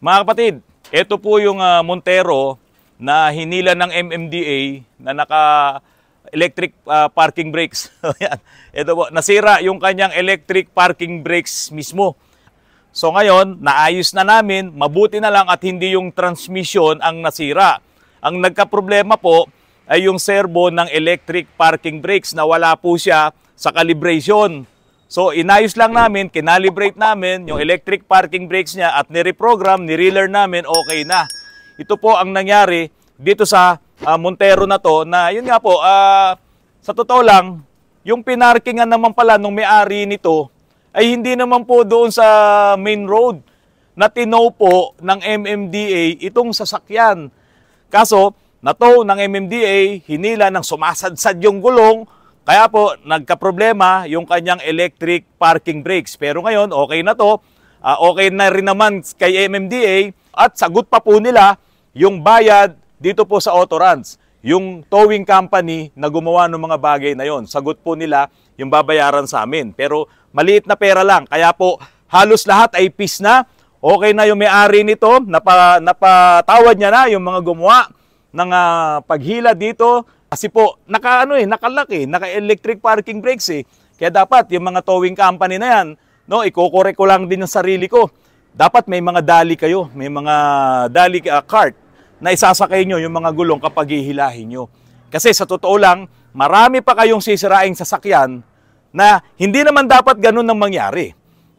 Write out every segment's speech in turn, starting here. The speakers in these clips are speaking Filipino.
Mga kapatid, ito po yung Montero na hinila ng MMDA na naka-electric parking brakes. Ito po, nasira yung kanyang electric parking brakes mismo. So ngayon, naayos na namin, mabuti na lang at hindi yung transmission ang nasira. Ang nagka-problema po ay yung servo ng electric parking brakes na wala po siya sa calibration. So inayos lang namin, kinalibrate namin yung electric parking brakes niya at nireprogram, nirelearn namin, okay na. Ito po ang nangyari dito sa Montero na to na yun nga po, sa totoo lang, yung pinarkingan naman pala nung may-ari nito ay hindi naman po doon sa main road na tinow po ng MMDA itong sasakyan. Kaso, natow ng MMDA, hinila ng sumasadsad yung gulong, kaya po nagka-problema yung kanyang electric parking brakes. Pero ngayon, okay na to, okay na rin naman kay MMDA at sagot pa po nila yung bayad dito po sa Autorans. Yung towing company na gumawa ng mga bagay na yon, sagot po nila yung babayaran sa amin. Pero maliit na pera lang, kaya po halos lahat ay peace na. Okay na yung may-ari nito, napatawad niya na yung mga gumawa ng paghila dito. Kasi po, naka-electric parking brakes eh. Kaya dapat yung mga towing company na yan, no, iko-correct ko lang din yung sarili ko. Dapat may mga dali kayo, may mga dali cart na isasakay nyo yung mga gulong kapag hihilahin nyo. Kasi sa totoo lang, marami pa kayong sisiraing sasakyan na hindi naman dapat ganun ang mangyari.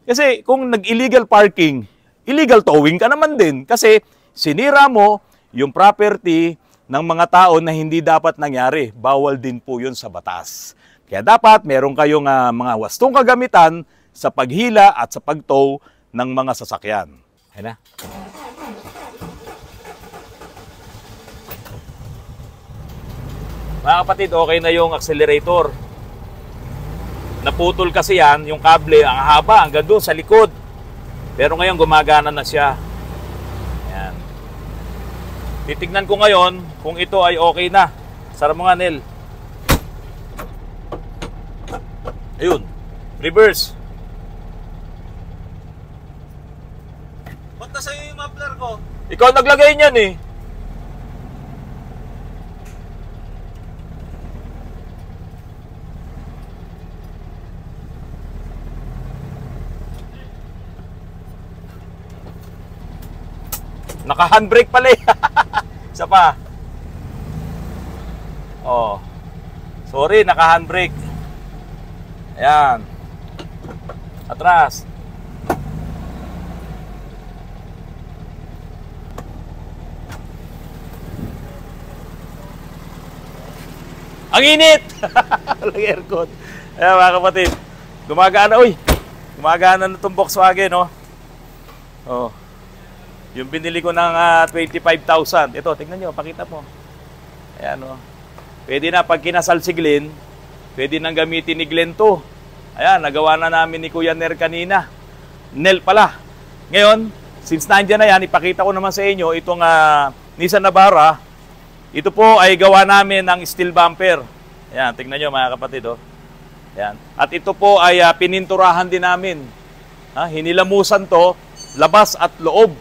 Kasi kung nag-illegal parking, illegal towing ka naman din. Kasi sinira mo yung property ng mga tao na hindi dapat nangyari. Bawal din po yun sa batas. Kaya dapat meron kayong mga wastong kagamitan sa paghila at sa pagtow ng mga sasakyan. Ayan na. Mga kapatid, okay na yung accelerator. Naputol kasi yan, yung kable, ang haba, hanggang doon sa likod. Pero ngayon gumagana na siya. Ayan. Titignan ko ngayon kung ito ay okay na. Sara mo nga, Nel. Ayun. Reverse. Ba't nasa yung muffler ko? Ikaw naglagay niyan eh. Naka-handbrake pala eh. Isa pa. Oh. Sorry, naka-handbrake. Ayan. Atras. Ang init! Walang aircon. Ayan mga kapatid. Gumagana. Uy! Gumagana na itong Volkswagen, no? Oh. Yung binili ko ng 25,000. Ito, tingnan nyo, pakita mo. Ayan, o. Pwede na, pag kinasal si Glenn, pwede nang gamitin ni Glenn to. Ayan, nagawa na namin ni Kuya Ner kanina. Nel pala. Ngayon, since nandiyan na yan, ipakita ko naman sa inyo itong Nissan Navara. Ito po ay gawa namin ng steel bumper. Ayan, tingnan nyo mga kapatid, o. Ayan. At ito po ay pininturahan din namin. Hinilamusan to, labas at loob.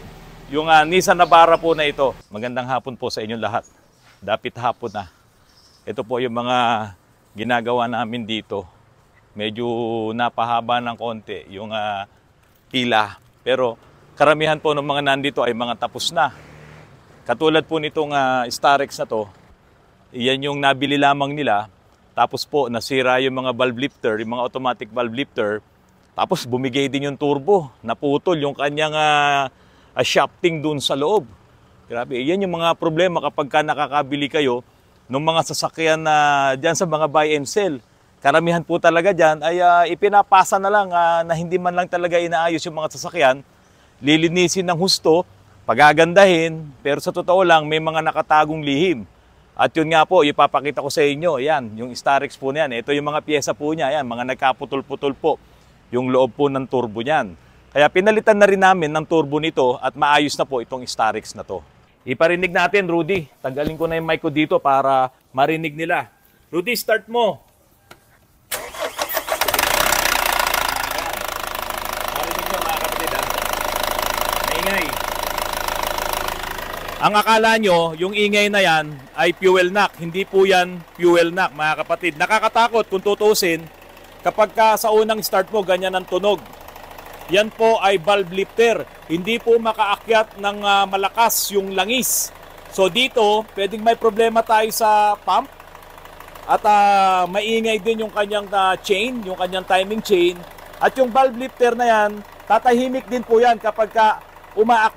Yung Nissan Navara po na ito. Magandang hapon po sa inyong lahat. Dapit hapon na. Ito po yung mga ginagawa namin dito. Medyo napahaba ng konti yung pila. Pero karamihan po ng mga nandito ay mga tapos na. Katulad po nitong Starex na to. Iyan yung nabili lamang nila. Tapos po nasira yung mga valve lifter, yung mga automatic valve lifter. Tapos bumigay din yung turbo. Naputol yung kanyang shafting dun sa loob. Grabe, yan yung mga problema kapag nakakabili kayo ng mga sasakyan na dyan sa mga buy and sell. Karamihan po talaga dyan ay ipinapasa na lang na hindi man lang talaga inaayos yung mga sasakyan. Lilinisin ng husto, pagagandahin, pero sa totoo lang may mga nakatagong lihim. At yun nga po, ipapakita ko sa inyo, yan, yung Starex po niyan. Ito yung mga pyesa po niya, yan, mga nagkaputol-putol po yung loob po ng turbo niyan. Kaya pinalitan na rin namin ng turbo nito at maayos na po itong Starex na to. Iparinig natin, Rudy. Tanggalin ko na yung mic ko dito para marinig nila. Rudy, start mo. Marinig nyo mga kapatid, ha? Maingay. Ang akala nyo, yung ingay na yan ay fuel knock. Hindi po yan fuel knock, mga kapatid. Nakakatakot kung tutusin kapag ka sa unang start mo, ganyan ang tunog. Yan po ay valve lifter. Hindi po makaakyat ng malakas yung langis. So dito, pwedeng may problema tayo sa pump. At maingay din yung kanyang chain, yung kanyang timing chain. At yung valve lifter na yan, tatahimik din po yan kapag ka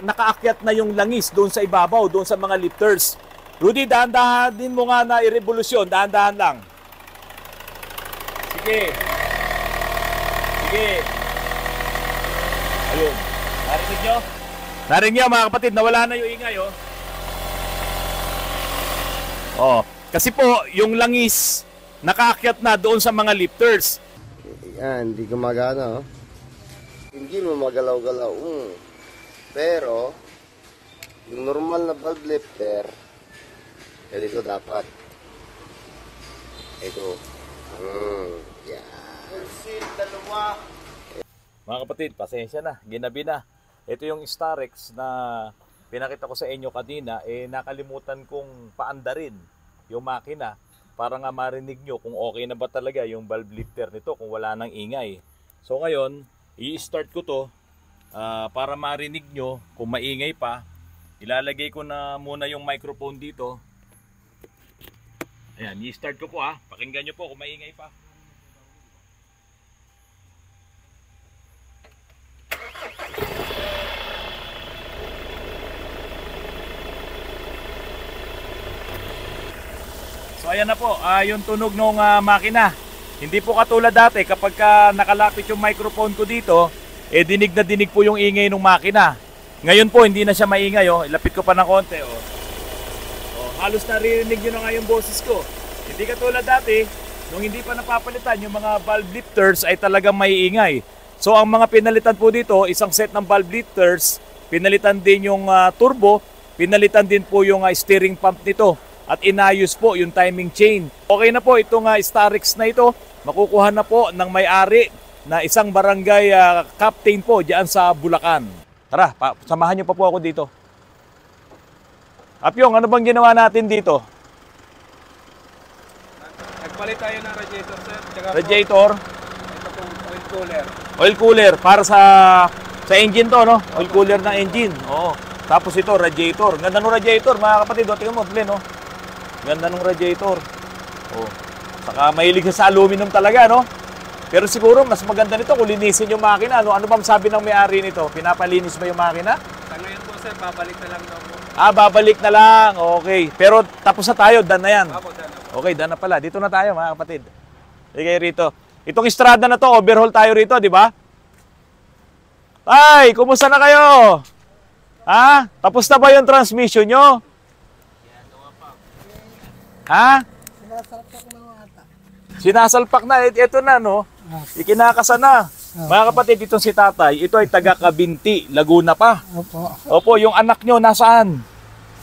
nakaakyat na yung langis doon sa ibabaw, doon sa mga lifters. Rudy, dahan-dahan din mo nga na i-revolusyon. Dahan-dahan lang. Sige. Sige. Ayun. Narinig nyo? Narinig nyo mga kapatid, nawala na yung ingay, oh. Oh. Kasi po, yung langis, nakaakyat na doon sa mga lifters. Yan, hindi gumagana, oh. Hindi mo magalaw-galaw. Pero, yung normal na valve lifter, ganito dapat. Ito. Yan. Dalawa. Mga kapatid, pasensya na. Ginabi na. Ito yung Starex na pinakita ko sa inyo kanina. Nakalimutan kong paandarin yung makina para nga marinig nyo kung okay na ba talaga yung valve lifter nito kung wala nang ingay. So ngayon, i-start ko to. Para marinig nyo kung maingay pa, ilalagay ko na muna yung microphone dito. Ayan, i-start ko po pakinggan nyo po kung maingay pa. So ayan na po, yung tunog ng makina. Hindi po katulad dati kapag nakalapit yung microphone ko dito, dinig na dinig po yung ingay ng makina. Ngayon po, hindi na siya maingay, oh. Ilapit ko pa ng konti, oh. Halos naririnig nyo na nga yung boses ko. Hindi katulad dati, nung hindi pa napapalitan, yung mga valve lifters ay talagang maiingay. So, ang mga pinalitan po dito, isang set ng valve lifters, pinalitan din yung turbo, pinalitan din po yung steering pump nito, at inayos po yung timing chain. Okay na po itong Starex na ito, makukuha na po ng may-ari na isang barangay captain po diyan sa Bulacan. Tara, samahan niyo pa po ako dito. Apyong, ano bang ginawa natin dito? Nagpalit tayo ng radiator, sir. Tsaka Radiator? ito pong oil cooler. Oil cooler, para sa engine to, no? Oil cooler ng engine. Oo. Tapos ito, radiator. Ganda ng radiator, mga kapatid. Tingnan mo, Glenn, no? Ganda ng radiator. Oo. Saka mahilig sa aluminum talaga, no? Pero siguro mas maganda nito kung linisin yung makina. Ano bang sabi ng may-ari nito? Pinapalinis ba yung makina? Sa ngayon po, sir, babalik na lang daw po. Babalik na lang. Okay. Pero tapos na tayo, done na yan. Apo, dyan na po. Okay, done na pala. Dito na tayo, mga kapatid. Sige rito. Itong estrada na to, overhaul tayo rito, di ba? Ay, kumusta na kayo? Ha? Tapos na ba yung transmission nyo? Ha? Sinasalpak na. Ito na, no? Ikinakasa na. Mga kapatid, itong si tatay, ito ay taga Cabinti, Laguna pa. Opo. Opo, yung anak nyo, nasaan?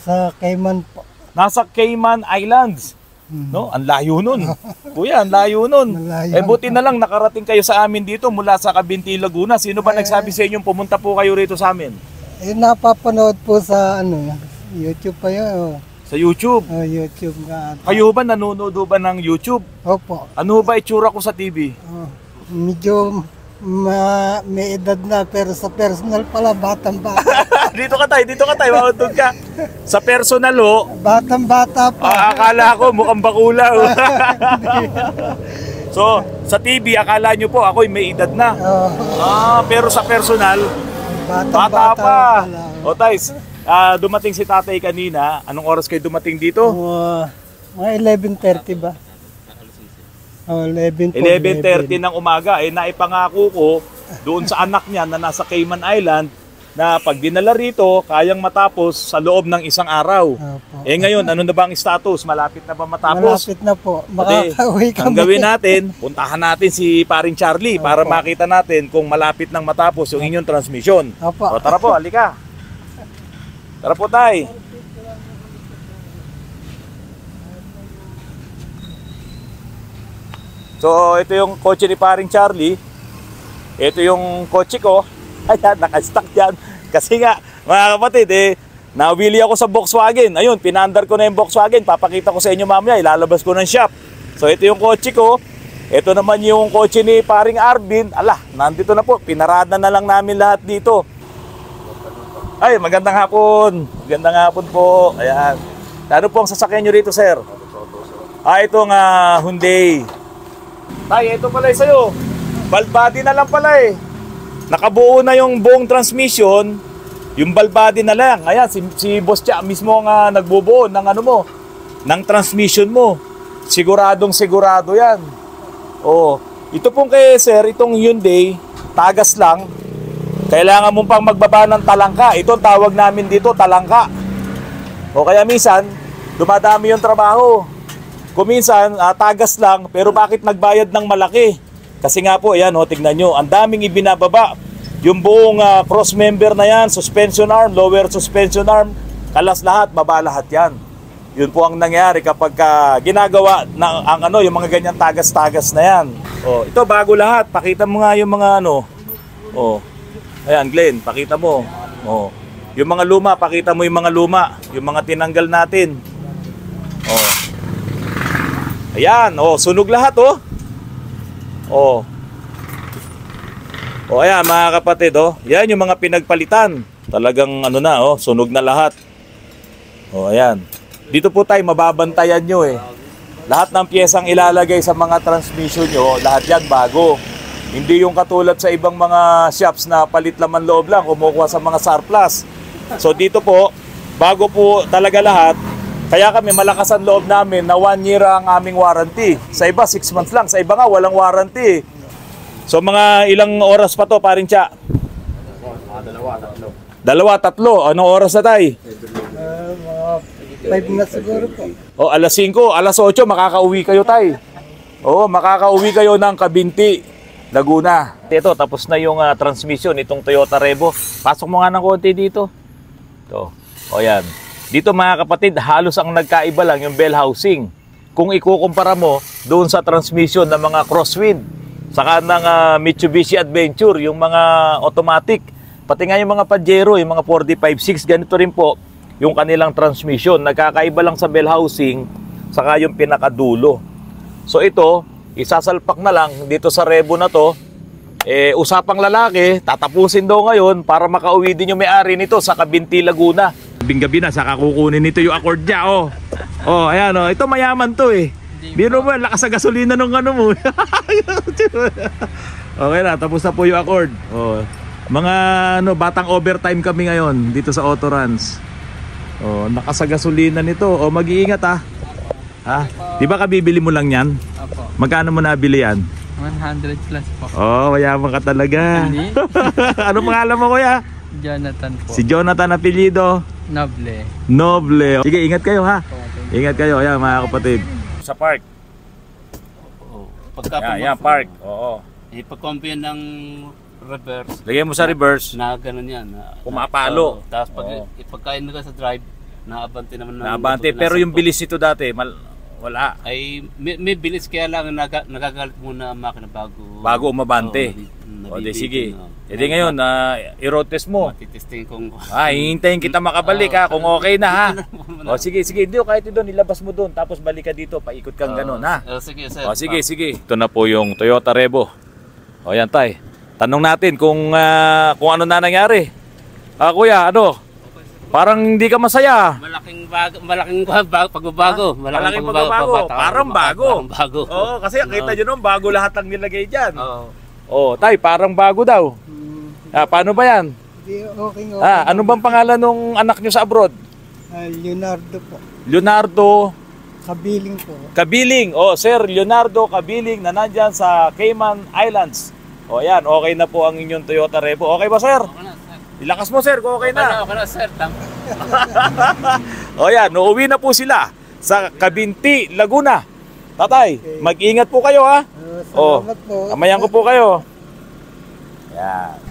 Sa Cayman po. Nasa Cayman Islands. No? Ang layo nun. Kuya, ang layo nun. Malayo. Buti na lang nakarating kayo sa amin dito mula sa Cabinti, Laguna. Sino ba nagsabi sa inyo pumunta po kayo rito sa amin? Napapanood po sa YouTube pa yun. Sa YouTube. YouTube nga. Kayo ba nanonood ba ng YouTube? Opo. Ano ba itsura ko sa TV? Medyo may edad na pero sa personal pala batang-bata. Dito ka tayo, mauntog ka. Sa personal Batang-bata pa. akala ko mukhang bakula. So, sa TV, akala nyo po ako'y may edad na. Pero sa personal, bata pa. O Tays, dumating si tatay kanina. Anong oras kayo dumating dito? Mga 11:30 ba? 11:30 ng umaga. Naipangako ko doon sa anak niya na nasa Cayman Island na pag dinala rito, kayang matapos sa loob ng isang araw. Ngayon, ano na ba ang status? Malapit na ba matapos? Malapit na po. Makakauwi kami. Ang gawin natin, puntahan natin si Paring Charlie para makita natin kung malapit nang matapos yung inyong transmission. O, tara po, halika. Tara po, tay. So, ito yung kotse ni Paring Charlie. Ito yung kotse ko. Ayan, nakastock dyan. Kasi nga, mga kapatid, nawili ako sa Volkswagen. Ayun, pinandar ko na yung Volkswagen. Papakita ko sa inyo mamaya, ilalabas ko ng shop. So ito yung kotse ko. Ito naman yung kotse ni paring Arvin. Ala, nandito na po. Pinarada na lang namin lahat dito. Ay, magandang hapon. Magandang hapon po. Ayan. Ano po ang sasakyan nyo rito, sir? Itong Hyundai. Tay, ito pala sa'yo. Valve body na lang pala eh. Nakabuo na yung buong transmission. Yung valve body na lang. Ayan, si Boss Cha mismo ang nagbubuo ng ano mo, ng transmission mo. Siguradong sigurado yan. Oh, ito pong kay sir, itong Hyundai, tagas lang. Kailangan mo pang magbaba ng talangka. Ito ang tawag namin dito, talangka. O kaya minsan, dumadami yung trabaho. Kuminsan, tagas lang, pero bakit nagbayad ng malaki? Kasi nga po, ayan, tignan nyo, ang daming ibinababa. Yung buong cross member na yan, suspension arm, lower suspension arm, kalas lahat, baba lahat yan. Yun po ang nangyari kapag ginagawa ng yung mga ganyan tagas-tagas na yan. Oh, ito bago lahat. Pakita mo nga yung mga Oh. Ayan, Glenn, pakita mo. Oh. Yung mga luma, pakita mo yung mga luma, yung mga tinanggal natin. Oh. Ayan, sunog lahat, Oh. Ayan, mga kapatid, Yan yung mga pinagpalitan. Talagang sunog na lahat. Ayan. Dito po tayo, mababantayan nyo eh. Lahat ng piyesang ilalagay sa mga transmission nyo, lahat yan bago. Hindi yung katulad sa ibang mga shops na palit laman loob lang, kumukuha sa mga surplus. So dito po, bago po talaga lahat, kaya kami malakas ang loob namin na 1 year ang aming warranty. Sa iba, 6 months lang. Sa iba nga, walang warranty. So mga ilang oras pa to, paring Cha? Dalawa, tatlo. Anong oras na tayo? Mga 5 na siguro po. Alas 5, alas 8, makakauwi kayo tay. Makakauwi kayo ng Kabinti, Laguna. Ito, tapos na yung transmission itong Toyota Revo. Pasok mo nga ng konti dito. Ito. Yan. Dito mga kapatid, halos ang nagkaiba lang yung bell housing. Kung ikukumpara mo doon sa transmission ng mga crosswind, saka ng Mitsubishi Adventure, yung mga automatic, pati nga yung mga Pajero, yung mga 4D56, ganito rin po yung kanilang transmission. Nagkakaiba lang sa bell housing, saka yung pinakadulo. So ito, isasalpak na lang dito sa Revo na to. Usapang lalaki, tatapusin daw ngayon para makauwi din yung may-ari nito sa Kabinti, Laguna. Gabi na, saka kukunin nito yung Accord niya, ayan, ito mayaman to eh. Biro mo, lakas sa gasolina nung mo. Okay na, tapos na po yung Accord. Mga batang overtime kami ngayon dito sa Autoruns. Lakas sa gasolina nito. Mag-iingat ha. Di ba kabibili mo lang yan? Apo. Magkano mo nabili yan? 100 plus po. Mayaman ka talaga. Hindi. Ano pangalan mo, kuya? Jonathan po. Si Jonathan, apelyido? Noble. Sige, ingat kayo ha. Ingat kayo, ayan mga kapatid. Sa park. Yan, park. Ipag-compare ng reverse. Lagyan mo sa reverse. Na ganun yan. Pumapalo. Tapos ipagkain mo sa drive, naabante naman. Naabante, pero yung bilis nito dati, wala. Ay, may bilis kaya lang nagagalit muna ang makina bago umabante. Sige. Ngayon, i-road test mo. Matitesting kung... Hihintayin kita makabalik kung okay na ha. Sige. Kahit doon, ilabas mo doon. Tapos balik ka dito, paikot kang ganun ha. Sige, sir. Sige. Ito na po yung Toyota Revo. Yan tay. Tanong natin kung ano na nangyari. Kuya, parang hindi ka masaya. Malaking pagbabago. Malaking pagbabago. Parang bago. Bago. Kasi kita nyo nun, bago lahat ang nilagay dyan. Tay, parang bago daw. Paano ba yan? Okay. Ano bang pangalan ng anak nyo sa abroad? Leonardo po. Leonardo Kabiling po. Kabiling. Sir Leonardo Kabiling na nandyan sa Cayman Islands. Yan, okay na po ang inyong Toyota Revo. Okay ba, sir? Okay na, sir. Ilakas mo, sir, kung okay na. Okay na, sir. Yan, uuwi na po sila sa Kabinti, Laguna. Tatay, mag-ingat po kayo ha. Salamat po. Kamayan ko po kayo. Yan.